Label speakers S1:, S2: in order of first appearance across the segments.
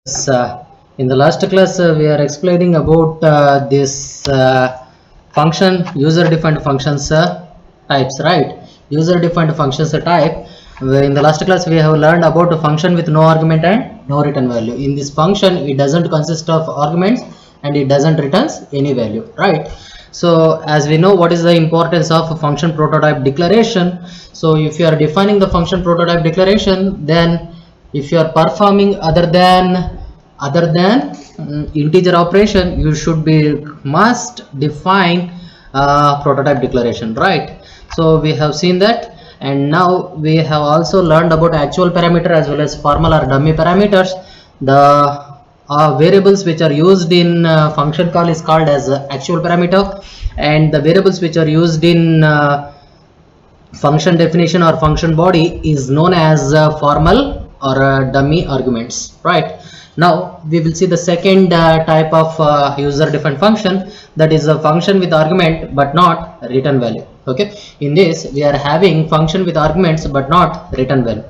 S1: In the last class, we are explaining about this function user-defined functions types, right? User-defined functions type. In the last class, we have learned about a function with no argument and no return value. In this function, it doesn't consist of arguments and it doesn't returns any value, right? So as we know, what is the importance of a function prototype declaration? So if you are defining the function prototype declaration, then if you are performing other than integer operation, you should be must define prototype declaration, right? So we have seen that, and now we have also learned about actual parameter as well as formal or dummy parameters. The variables which are used in function call is called as actual parameter, and the variables which are used in function definition or function body is known as formal or dummy arguments, right? Now we will see the second type of user defined function, that is a function with argument but not return value. Okay, in this we are having function with arguments but not return value.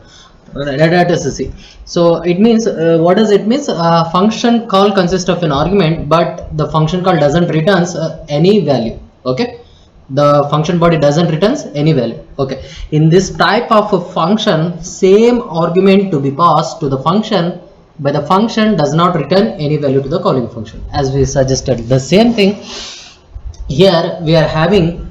S1: Let us see. So it means what does it means? Function call consists of an argument, but the function call doesn't returns any value. Okay, the function body doesn't returns any value. Okay, in this type of a function, same argument to be passed to the function, but the function does not return any value to the calling function, as we suggested. The same thing here, we are having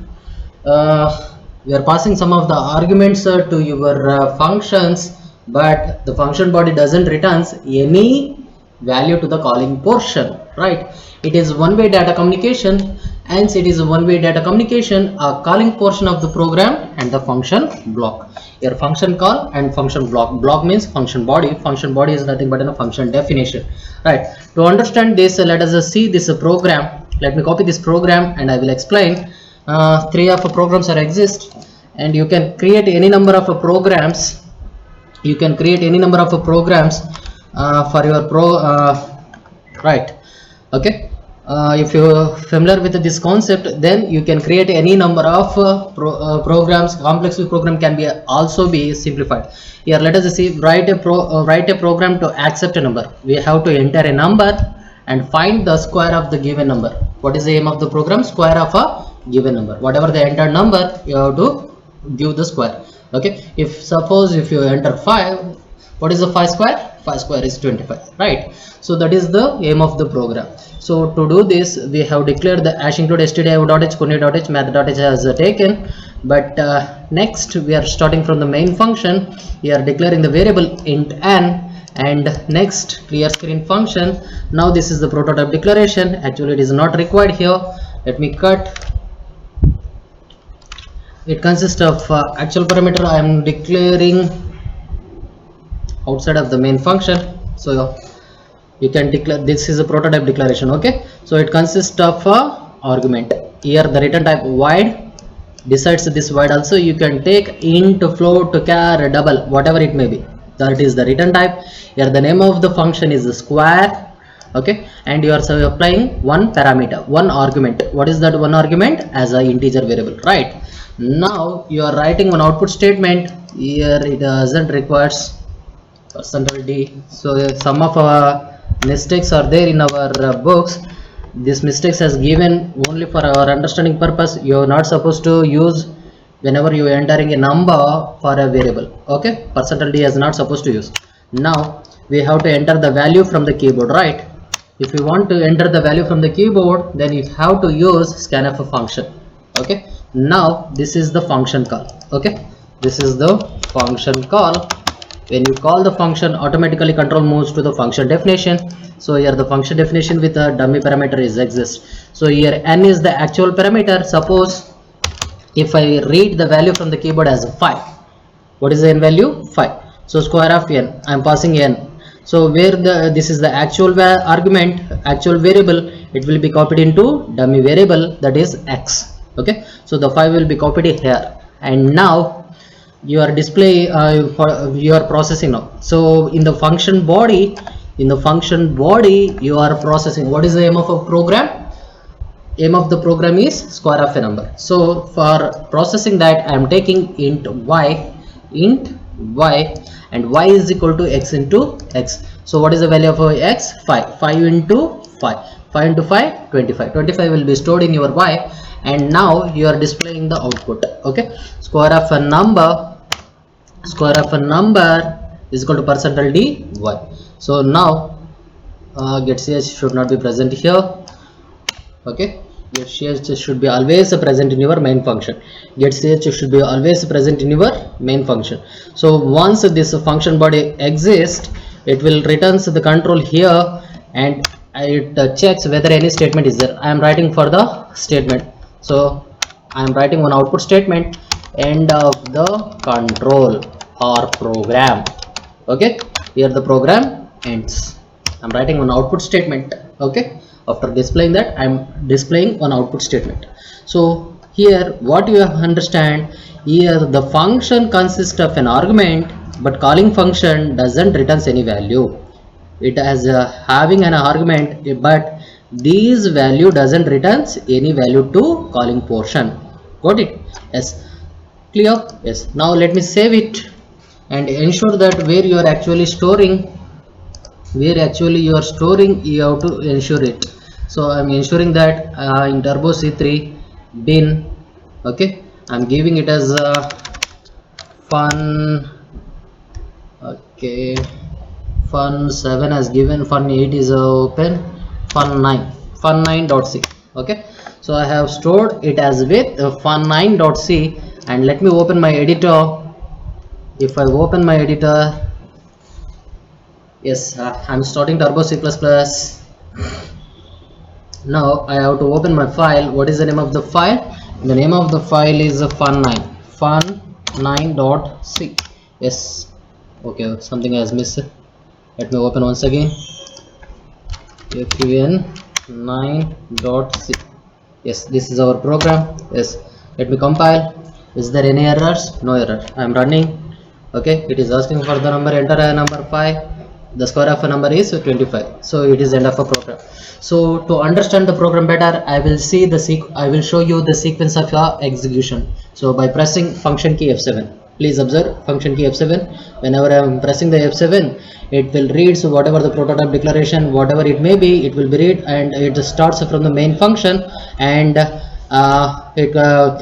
S1: we are passing some of the arguments to your functions, but the function body doesn't returns any value to the calling portion, right? It is one-way data communication, hence it is a one-way data communication, a calling portion of the program and the function block. Your function call and function block. Block means function body. Function body is nothing but a function definition, right? To understand this, let us see this program. Let me copy this program and I will explain. Three of programs are exist, and you can create any number of programs. You can create any number of programs for your right? Okay, if you are familiar with this concept, then you can create any number of programs. Complex program can be also be simplified. Here let us see, write a program to accept a number. We have to enter a number and find the square of the given number. What is the aim of the program? Square of a given number. Whatever the entered number, you have to give the square. Okay, if suppose if you enter 5, what is the 5 square? 5 square is 25, right? So that is the aim of the program. So to do this, we have declared the hash include stdio.h, kuni.h, math.h has taken, but next we are starting from the main function. We are declaring the variable int n, and next clear screen function. Now this is the prototype declaration. Actually it is not required here. Let me cut. It consists of actual parameter. I am declaring outside of the main function, so you can declare. This is a prototype declaration. Okay, so it consists of argument. Here the return type void decides this void. Also you can take int, float, char, double, whatever it may be. That is the return type. Here the name of the function is the square. Okay, and you are applying one parameter, one argument. What is that one argument? As an integer variable, right? Now you are writing one output statement. Here it doesn't requires %d. So some of our mistakes are there in our books. This mistakes has given only for our understanding purpose. You are not supposed to use whenever you are entering a number for a variable. Okay, %d is not supposed to use. Now we have to enter the value from the keyboard, right? If you want to enter the value from the keyboard, then you have to use scanf function. Okay, now this is the function call. Okay, this is the function call. When you call the function, automatically control moves to the function definition. So here the function definition with a dummy parameter is exist. So here n is the actual parameter. Suppose if I read the value from the keyboard as 5, what is the n value? 5. So square of n, I am passing n. So where this is the actual argument, actual variable, it will be copied into dummy variable, that is x. Okay, so the 5 will be copied here, and now you are display you are processing now. So in the function body, you are processing. What is the aim of a program? Aim of the program is square of a number. So for processing that, I am taking int y, and y is equal to x into x. So what is the value of x? 5. 5 into 5. 5 into 5, 25. 25 will be stored in your y, and now you are displaying the output. Okay, square of a number is equal to percentage d y. So now get ch should not be present here. Okay, get ch should be always present in your main function. Get ch should be always present in your main function. So once this function body exists, it will returns the control here, and it checks whether any statement is there. I am writing for the statement, so I am writing one output statement, end of the control or program. Okay, here the program ends. I'm writing one output statement. Okay, after displaying that, I'm displaying one output statement. So here what you have understand, here the function consists of an argument, but calling function doesn't returns any value. It has having an argument, but this value doesn't returns any value to calling portion. Got it? Yes, clear? Yes. Now let me save it and ensure that where you are actually storing, you have to ensure it. So I'm ensuring that in turbo c3 bin. Okay, I'm giving it as fun. Okay, fun 7 has given, fun 8 is open, fun 9.c. Okay, so I have stored it as with fun9.c, and let me open my editor. If I open my editor, yes, I'm starting turbo c++. Now I have to open my file. What is the name of the file? The name of the file is fun9.c. yes. Okay, something has missed. Let me open once again. fun9.c. yes, this is our program. Yes, let me compile. Is there any errors? No error. I am running. Okay, it is asking for the number. Enter a number 5. The square of a number is 25. So it is end of a program. So to understand the program better, I will show you the sequence of your execution. So by pressing function key F7, please observe function key F7. Whenever I am pressing the F7, it will read, so whatever the prototype declaration, whatever it may be, it will be read, and it starts from the main function, and it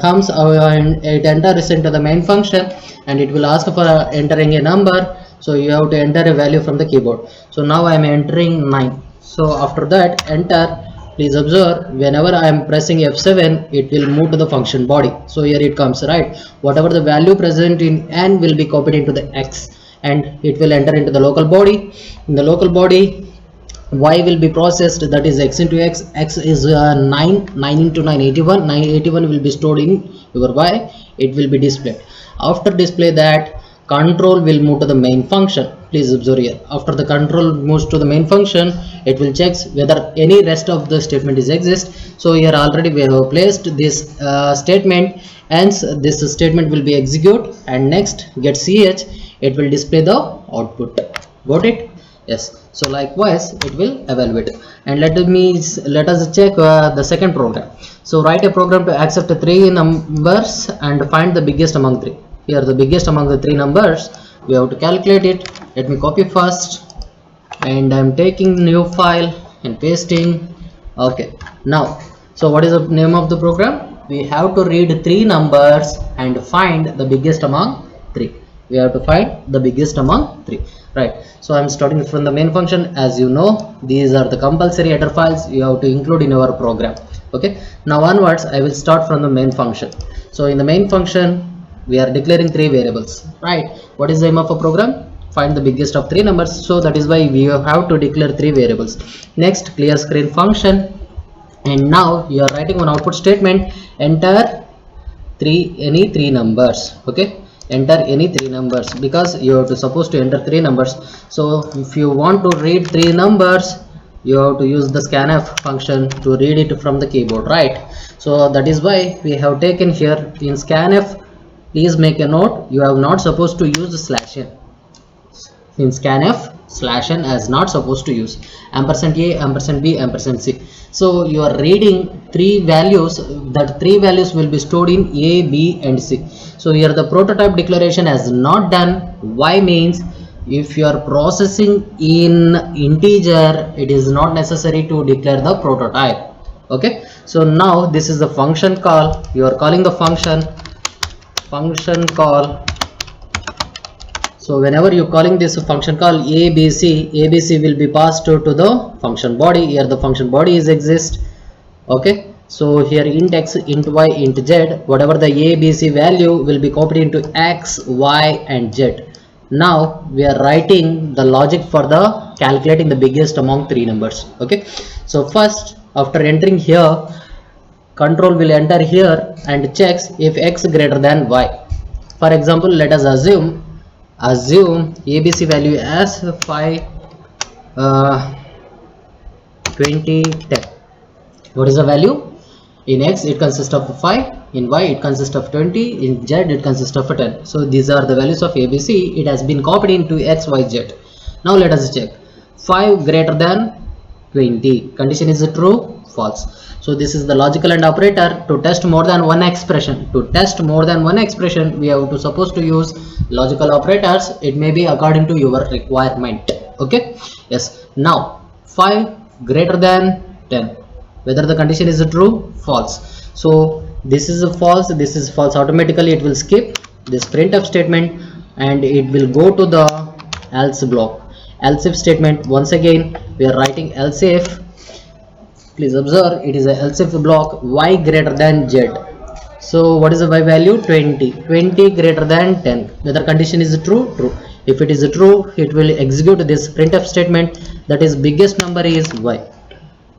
S1: comes and it enters into the main function, and it will ask for entering a number. So you have to enter a value from the keyboard. So now I am entering 9. So after that, enter. Please observe, whenever I am pressing F7, it will move to the function body. So here it comes, right? Whatever the value present in n will be copied into the x, and it will enter into the local body. In the local body, y will be processed, that is x into x. X is 9 into 9, 81. 981 will be stored in your y. It will be displayed. After display that, control will move to the main function. Please observe here, after the control moves to the main function, it will check whether any rest of the statement is exist. So here already we have placed this statement, hence this statement will be execute, and next get ch, it will display the output. Got it? Yes. So likewise it will evaluate. And let us check the second program. So write a program to accept 3 numbers and find the biggest among 3. Here the biggest among the 3 numbers, we have to calculate it. Let me copy first, and I'm taking new file and pasting. Okay, now, so what is the name of the program? We have to read 3 numbers and find the biggest among 3. We have to find the biggest among 3, right? So I'm starting from the main function. As you know, these are the compulsory header files you have to include in your program. Okay, now onwards I will start from the main function. So in the main function, we are declaring 3 variables, right? What is the aim of a program? Find the biggest of 3 numbers. So that is why we have to declare 3 variables. Next, clear screen function, and now you are writing one output statement. Enter any 3 numbers. Okay, enter any 3 numbers, because you are supposed to enter 3 numbers. So if you want to read 3 numbers, you have to use the scanf function to read it from the keyboard, right? So that is why we have taken here in scanf. Please make a note, you are not supposed to use /n. In scanf, /n is not supposed to use. &a, &b, &c. So you are reading 3 values. That 3 values will be stored in a, b and c. So here the prototype declaration has not done. Why means if you are processing in integer, it is not necessary to declare the prototype. Okay, so now this is the function call. You are calling the function call. So whenever you calling this function call ABC will be passed to the function body. Here the function body is exist. Okay, so here int x, int y, int z, whatever the ABC value will be copied into x, y and z. Now we are writing the logic for the calculating the biggest among three numbers. Okay, so first after entering here, control will enter here and checks if x greater than y. For example, let us assume ABC value as 5, 20, 10. What is the value? In x it consists of 5, in y it consists of 20, in z it consists of 10. So these are the values of ABC. It has been copied into x, y, z. Now let us check. 5 greater than 20. Condition is true, false. So this is the logical AND operator. To test more than one expression, we have to supposed to use logical operators. It may be according to your requirement. Okay, yes. Now 5 greater than 10, whether the condition is true, false. So this is a false, this is false. Automatically it will skip this printf statement and it will go to the else block. Else if statement, once again we are writing else if. Please observe, it is a else if block. Y greater than z. So what is the y value? 20. 20 greater than 10, whether condition is true, true. If it is true, it will execute this printf statement, that is biggest number is y.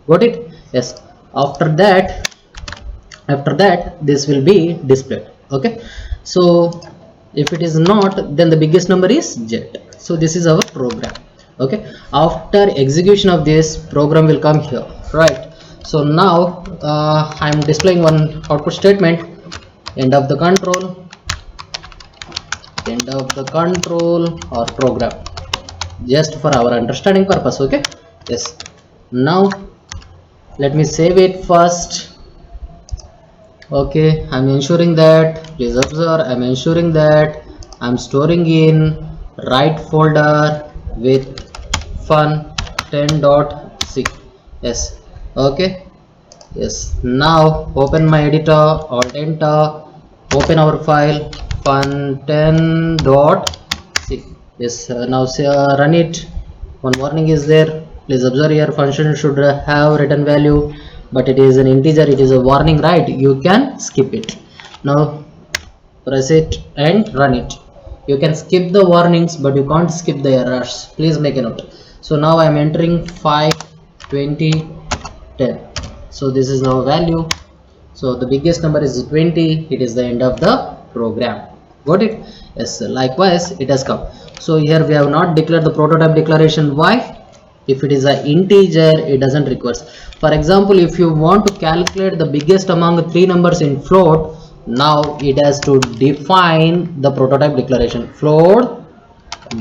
S1: Got it? Yes. After that this will be displayed. Okay, so if it is not, then the biggest number is z. So this is our program. Okay, after execution of this, program will come here, right? So now I am displaying one output statement, end of the control or program, just for our understanding purpose. Okay, yes. Now let me save it first. Okay, I'm ensuring that, please observe, I'm ensuring that I'm storing in right folder with fun10.c. yes. Okay, yes. Now open my editor, alt enter, open our file fun10.c. yes. Now run it. One warning is there. Please observe here, function should have written value, but it is an integer, it is a warning, right? You can skip it. Now press it and run it. You can skip the warnings, but you can't skip the errors. Please make a note. So now I am entering 5, 20, 10. So this is now value. So the biggest number is 20. It is the end of the program. Got it? Yes. Likewise, it has come. So here we have not declared the prototype declaration. Why? If it is an integer, it doesn't require. For example, if you want to calculate the biggest among the three numbers in float, now it has to define the prototype declaration. Float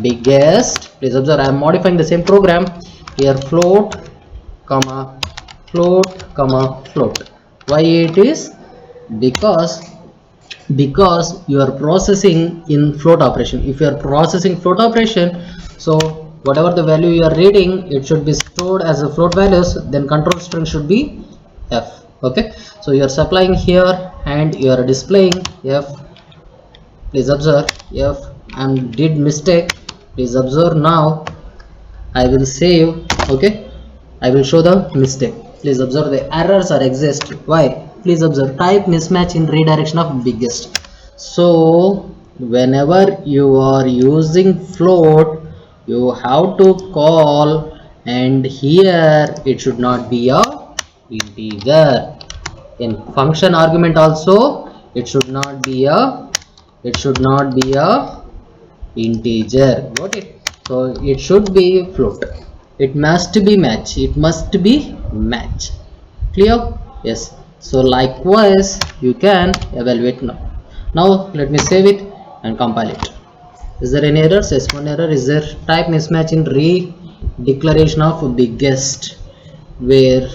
S1: biggest. Please observe, I am modifying the same program here. Float comma float. Why it is? Because you are processing in float operation. If you are processing float operation, so whatever the value you are reading, it should be stored as a float values, then control string should be f. Okay, so you are supplying here and you are displaying f. Please observe, f, I did mistake. Please observe, now I will save. Okay, I will show the mistake. Please observe, the errors are exist. Why? Please observe, type mismatch in redirection of biggest. So whenever you are using float, you have to call, and here it should not be a integer. In function argument also, it should not be a integer. Got it? So it should be float. It must be match. Clear? Yes. So likewise you can evaluate now. Now let me save it and compile it. Is there any errors? Yes, one error is there. Type mismatch in declaration of biggest, where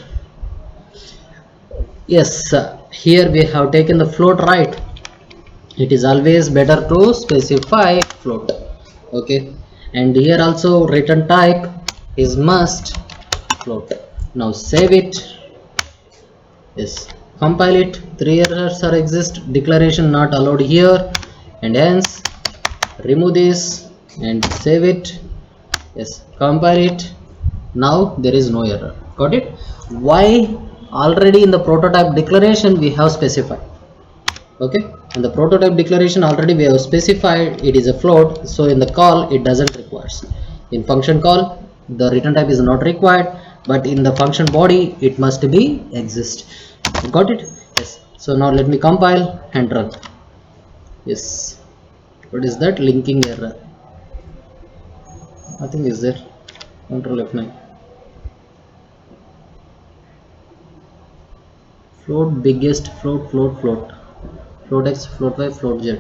S1: yes, here we have taken the float, right? It is always better to specify float. Okay, and here also return type is must float. Now save it. Yes, compile it. 3 errors are exist, declaration not allowed here, and hence remove this and save it. Yes, compile it. Now there is no error. Got it? Why? Already in the prototype declaration we have specified. Okay, in the prototype declaration already we have specified it is a float, so in the call it doesn't require. In function call the return type is not required, but in the function body it must be exist. Got it? Yes. So now let me compile and run. Yes, what is that? Linking error, nothing is there. Control F9. Float biggest, float float x, float y, float z.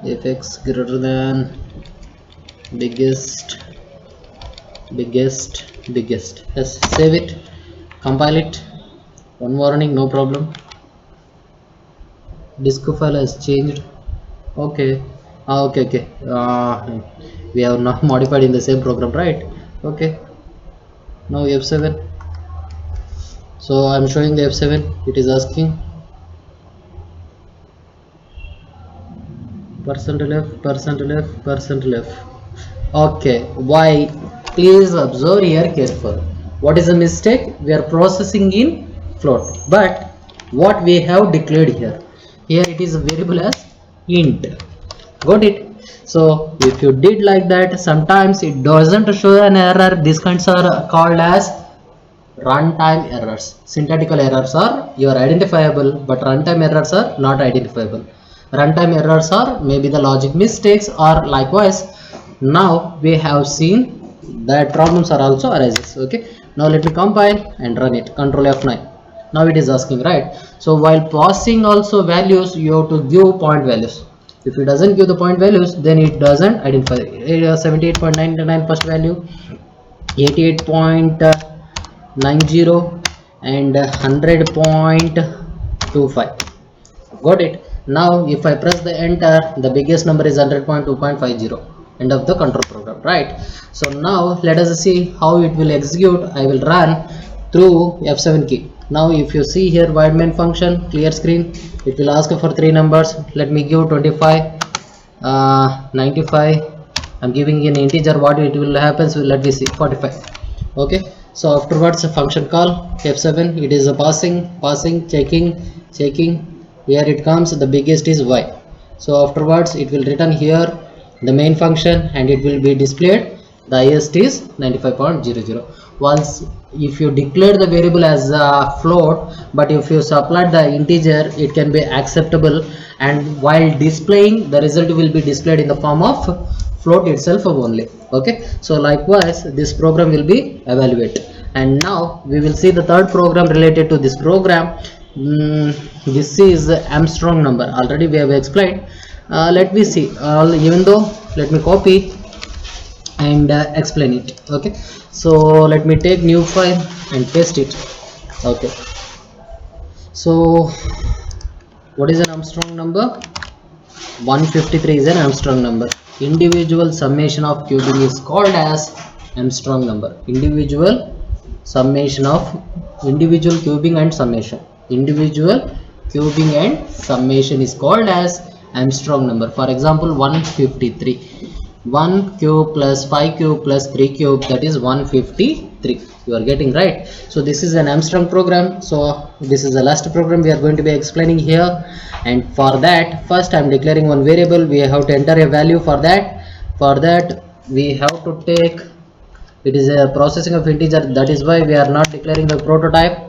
S1: If x greater than biggest. Yes, save it, compile it. One warning, no problem. Disk file has changed. Okay. Okay. We have not modified in the same program, right? Okay. Now F7. So I'm showing the F7. It is asking %left. Okay, why? Please observe here careful. What is the mistake? We are processing in float, but what we have declared here it is a variable as int. Got it? So if you did like that, sometimes it doesn't show an error. These kinds are called as runtime errors. Syntactical errors are identifiable, but runtime errors are not identifiable. Runtime errors are maybe the logic mistakes, or likewise. Now we have seen that problems are also arises. Okay, now let me compile and run it. Control F9. Now it is asking, right? So while passing also values, you have to give point values. If it doesn't give the point values, then it doesn't identify. 78.99 first value, 88.90 and 100.25. Got it? Now if I press the enter, the biggest number is 100.2.50. End of the control program, right? So now let us see how it will execute. I will run through F7 key. Now if you see here, void main function, clear screen, it will ask for 3 numbers. Let me give 25, 95. I'm giving an integer. What it will happen? So let me see, 45. Okay, so afterwards a function call F7. It is a passing, checking. Here it comes, the biggest is y. So afterwards it will return here the main function, and it will be displayed the highest is 95.00. Once if you declare the variable as a float, but if you supply the integer, it can be acceptable, and while displaying the result will be displayed in the form of float itself only. Okay, so likewise this program will be evaluated. And now we will see the third program related to this program. This is Armstrong number. Already we have explained. Let me see, even though let me copy and explain it. Okay, so let me take new file and paste it. Okay, so what is an Armstrong number? 153 is an Armstrong number. Individual summation of cubing is called as Armstrong number. Individual cubing and summation. Individual cubing and summation is called as Armstrong number. For example, 153. 1 cube plus 5 cube plus 3 cube, that is 153. You are getting right. So this is an Armstrong program. So this is the last program we are going to be explaining here. And for that, first I am declaring one variable. We have to enter a value for that. For that we have to take, it is a processing of integer. That is why we are not declaring the prototype.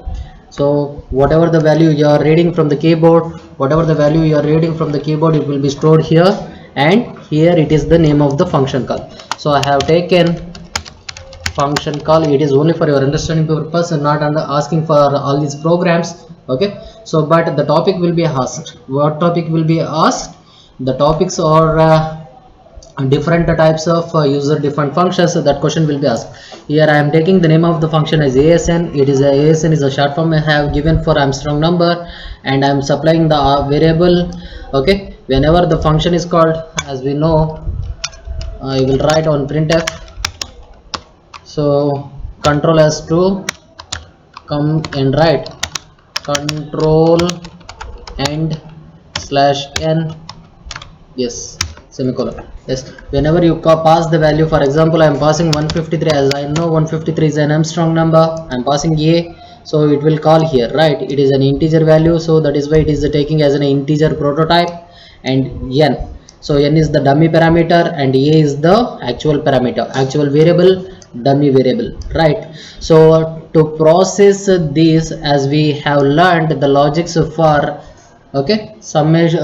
S1: So whatever the value you are reading from the keyboard, it will be stored here, and here it is the name of the function call. So I have taken function call. It is only for your understanding purpose and not asking for all these programs. Okay, so but the topic will be asked. What topic will be asked? The topics are different types of user different functions. So that question will be asked. Here I am taking the name of the function as ASN. ASN is a short form I have given for Armstrong number, and I am supplying the variable. Okay, whenever the function is called, as we know, I will write on printf. So control has to come and write control and /n, yes, semicolon. Yes, whenever you pass the value, for example, I am passing 153, as I know 153 is an Armstrong number, I am passing a, so it will call here, right? It is an integer value, so that is why it is taking as an integer prototype, and n, so n is the dummy parameter and a is the actual parameter, actual variable, dummy variable, right? So to process this, as we have learned the logics for, okay, summation,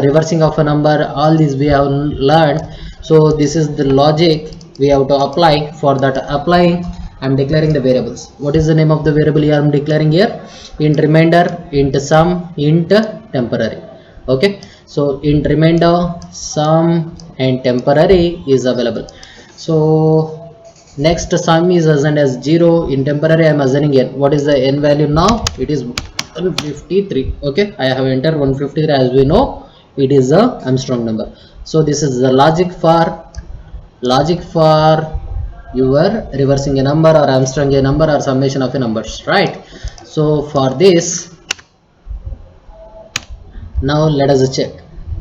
S1: reversing of a number, all these we have learned. So this is the logic we have to apply. For that applying, I am declaring the variables. What is the name of the variable here I am declaring here? Int remainder, int sum, int temporary. Okay, so int remainder, sum and temporary is available. So next sum is assigned as 0, in temporary I am assigning n. What is the n value now? It is 153. Okay, I have entered 153. As we know, it is a Armstrong number. So this is the logic for your reversing a number or Armstrong a number or summation of a numbers, right? So for this, now let us check.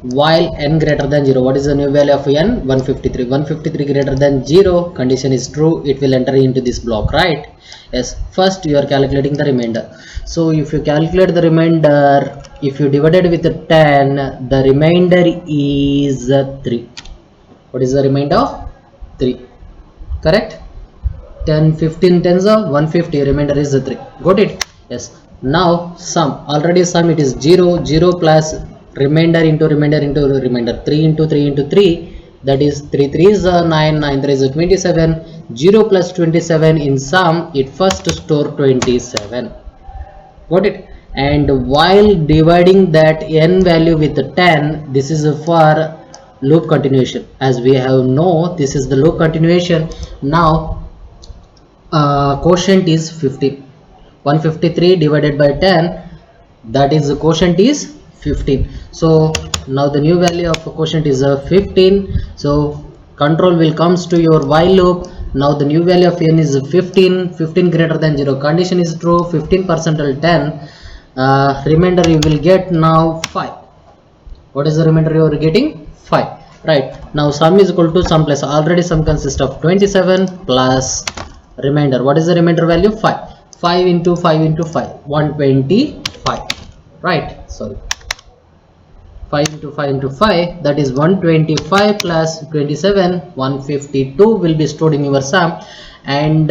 S1: While n greater than 0, what is the new value of n? 153. 153 greater than 0, condition is true, it will enter into this block, right? Yes, first you are calculating the remainder. So if you calculate the remainder, if you divided with 10, the remainder is 3. What is the remainder? 3. Correct? 10, 15 tens of 150, remainder is 3. Got it? Yes. Now sum, already sum it is 0, 0 plus remainder into remainder into remainder, 3 into 3 into 3, that is 3 3 is 9, 9 3 is 27, 0 plus 27 in sum, it first store 27. Got it? And while dividing that n value with 10, this is for loop continuation. As we have know, this is the loop continuation. Now quotient is 15. 153 divided by 10, that is the quotient is 15. So now the new value of quotient is 15. So control will comes to your while loop. Now the new value of n is 15. 15 greater than 0, condition is true. 15 percentile 10, remainder you will get now 5. What is the remainder you are getting? 5. Right, now sum is equal to sum plus, already sum consists of 27 plus remainder. What is the remainder value? 5. 5 into 5 into 5, 125. Right, sorry, 5 into 5 into 5, that is 125 plus 27, 152 will be stored in your sum. And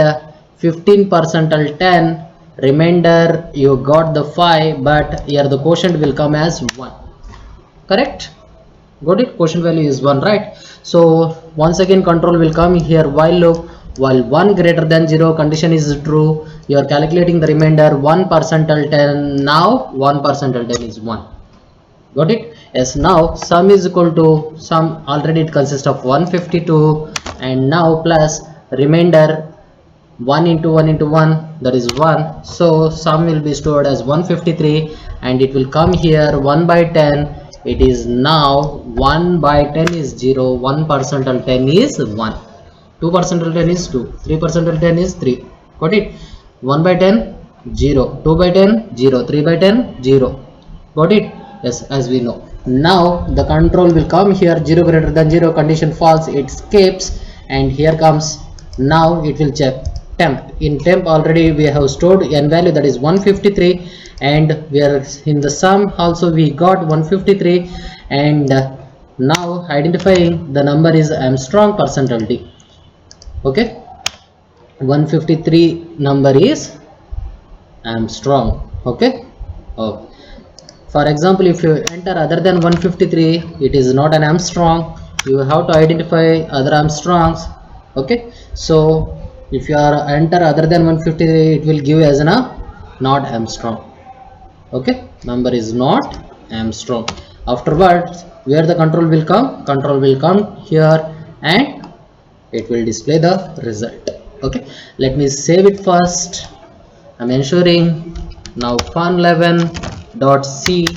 S1: 15 percentile 10, remainder you got the 5, but here the quotient will come as 1. Correct? Got it? Quotient value is 1, right? So once again control will come here while loop. While 1 greater than 0, condition is true, you are calculating the remainder 1 percentile 10. Now 1 percentile 10 is 1. Got it? Yes. Now sum is equal to sum, already it consists of 152, and now plus remainder 1 into 1 into 1, that is 1. So sum will be stored as 153, and it will come here 1 by 10. It is now 1 by 10 is 0, 1 percentile 10 is 1, 2 percentile 10 is 2, 3 percentile 10 is 3. Got it? 1 by 10 0, 2 by 10 0, 3 by 10 0. Got it? Yes, as we know. Now the control will come here, 0 greater than 0, condition false, it skips, and here comes, now it will check temp. In temp already we have stored n value, that is 153, and we are in the sum also we got 153, and now identifying the number is Armstrong percentile D. Okay, 153 number is Armstrong. Okay. Oh. For example, if you enter other than 153, it is not an Armstrong. You have to identify other Armstrongs. Okay, so if you are enter other than 153, it will give as a not Armstrong. Okay, number is not Armstrong. Afterwards, where the control will come? Control will come here, and it will display the result. Okay, let me save it first. I'm ensuring now fun11.c.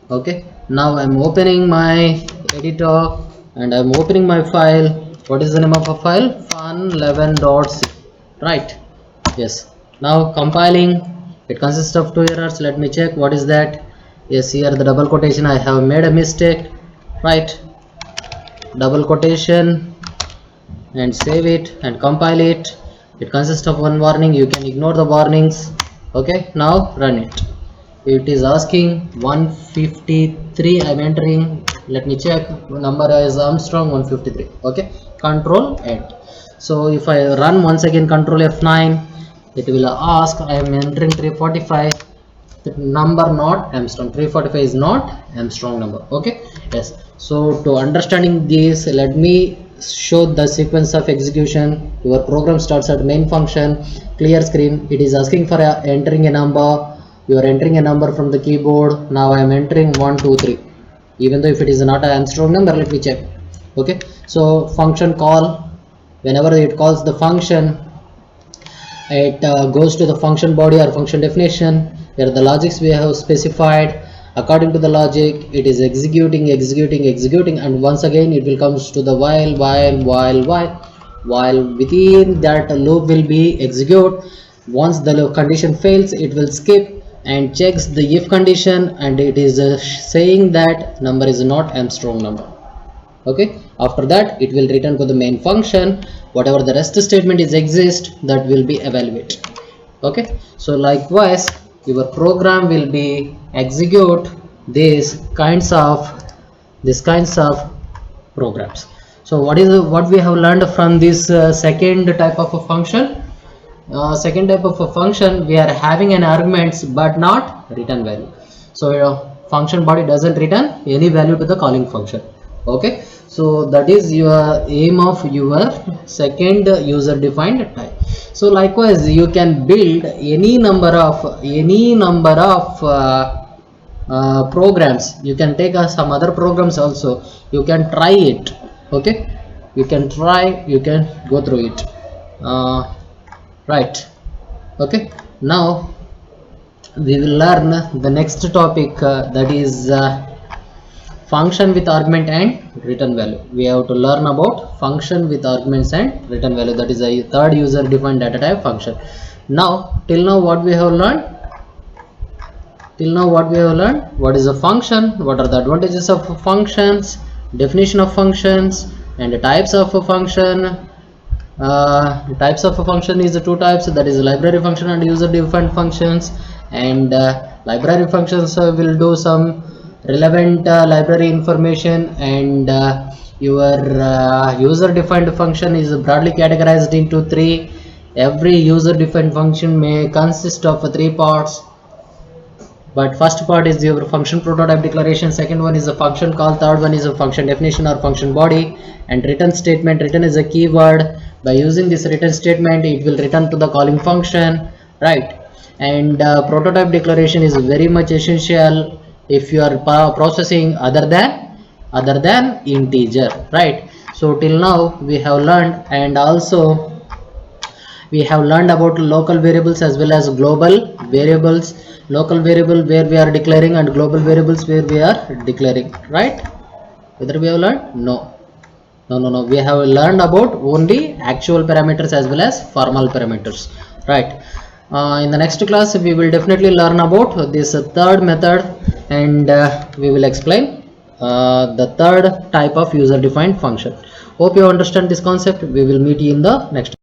S1: okay, now I'm opening my editor and I'm opening my file What is the name of a file? fun11.c, right? Yes. Now compiling, it consists of 2 errors. Let me check what is that. Yes, here the double quotation, I have made a mistake, right? Double quotation, and save it and compile it. It consists of 1 warning. You can ignore the warnings. Okay, now run it. It is asking 153. I'm entering. Let me check. Number is Armstrong 153. Okay, control Enter. So if I run once again, control F9, it will ask, I am entering 345. The number not Armstrong. 345 is not Armstrong number. Okay, yes. So to understanding this, let me show the sequence of execution. Your program starts at main function, clear screen. It is asking for entering a number. You are entering a number from the keyboard. Now I am entering 1 2 3, even though if it is not an Armstrong number. Let me check. Okay, so function call, whenever it calls the function, it goes to the function body or function definition, where the logics we have specified. According to the logic, it is executing, and once again it will comes to the while within that loop will be execute. Once the condition fails, it will skip and checks the if condition, and it is saying that number is not Armstrong number. Okay, after that it will return to the main function. Whatever the rest statement is exist, that will be evaluated. Okay, so likewise your program will be execute these kinds of programs. So what we have learned from this second type of a function? Second type of a function, we are having an arguments but not return value. So function body doesn't return any value to the calling function. Okay, so that is your aim of your second user defined type. So likewise you can build any number of programs. You can take some other programs also. You can try it. Okay, you can go through it. Right. Okay, now we will learn the next topic, that is function with argument and return value. We have to learn about function with arguments and return value. That is a third user defined data type function. Now till now what we have learned? What is a function, what are the advantages of functions, definition of functions, and the types of a function. Types of a function is the 2 types, that is library function and user defined functions. And library functions will do some relevant library information, and your user defined function is broadly categorized into 3. Every user defined function may consist of 3 parts, but first part is your function prototype declaration, second one is a function call, third one is a function definition or function body, and return statement. Return is a keyword. By using this return statement, it will return to the calling function, right? And prototype declaration is very much essential if you are processing other than integer, right? So till now we have learned, and also we have learned about local variables as well as global variables. Local variable where we are declaring, and global variables where we are declaring, right? Whether we have learned? No, we have learned about only actual parameters as well as formal parameters, right? In the next class we will definitely learn about this third method, and we will explain the third type of user defined function. Hope you understand this concept. We will meet you in the next